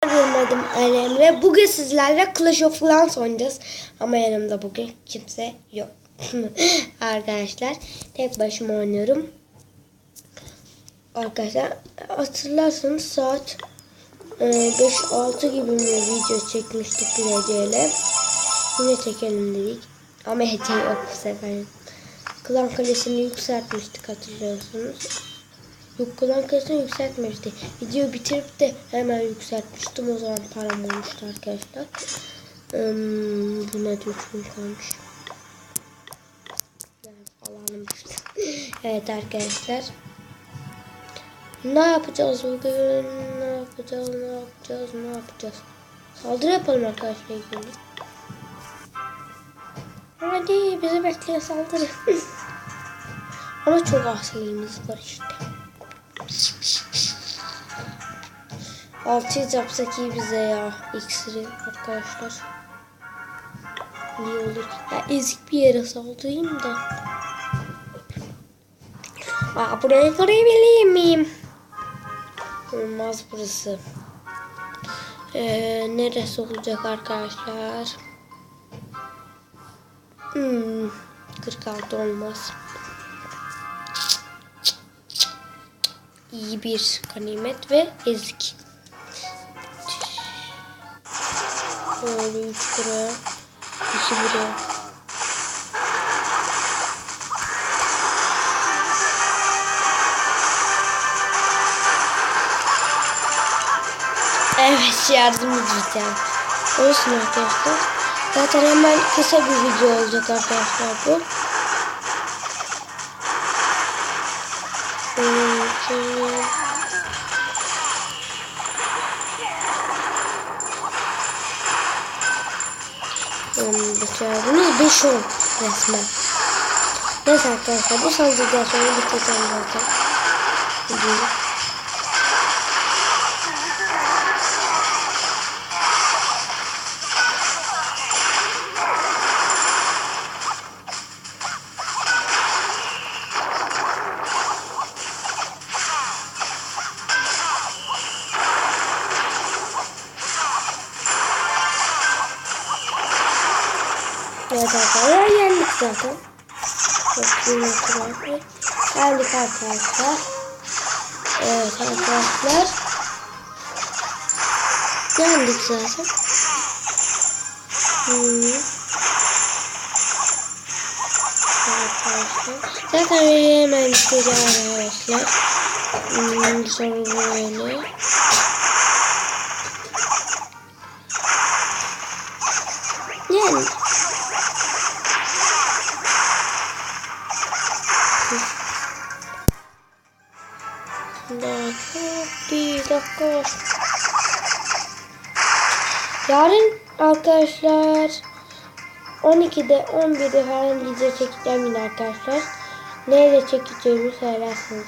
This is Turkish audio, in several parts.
Benim adım Emre. Bugün sizlerle Clash of Clans oynayacağız. Ama yanımda bugün kimse yok. Arkadaşlar tek başıma oynuyorum. Arkadaşlar hatırlarsanız saat 5-6 gibi bir video çekmiştik ile. Yine çekelim dedik. Ama hediye yok bu sefer. Klan Kalesi'ni yükseltmiştik, hatırlıyorsunuz. Yok, Klan Kalesi'ni yükseltmişti. Videoyu bitirip de hemen yükseltmiştim. O zaman param olmuştu arkadaşlar. Buna 3 gün kalmış. Alanım işte. Evet arkadaşlar. Ne yapacağız bugün? Ne yapacağız? Saldırı yapalım arkadaşlar ilk önce. Hadi bizi bekleyen saldırı. Ama çok asilimiz var işte. 600 yapsak iyi bize ya. İksiri arkadaşlar. İyi olur. Ya ezik bir yere saldırayım da. Buraya görebileyim miyim? Olmaz burası. Neresi olacak arkadaşlar? 46 olmaz. İyi bir ganimet ve ezik. Böyle 3 buraya. 2 buraya. Evet, yardım edeceğim. Olsun arkadaşlar. Zaten hemen kısa bir video olacak arkadaşlar bu. Başardınız 5-10 resmen. Neyse arkadaşlar, bu saldırıdan sonra bitireceğim zaten. Evet arkadaşlar, yendik zaten. Geldik arkadaşlar. Evet arkadaşlar. Yendik zaten. Arkadaşlar. Zaten hemen bitireceğim arkadaşlar. Sonra böyle. Yendik. Bir dakika. Yarın arkadaşlar 12'de 11'de falan video çekeceğim yine arkadaşlar. Neyle çekeceğimi söylersiniz.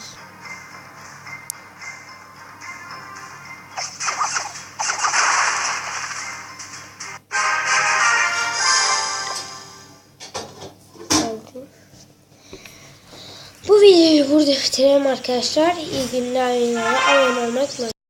Bu videoyu burada bitirelim arkadaşlar. İyi günler. Abone olmayı unutmayın.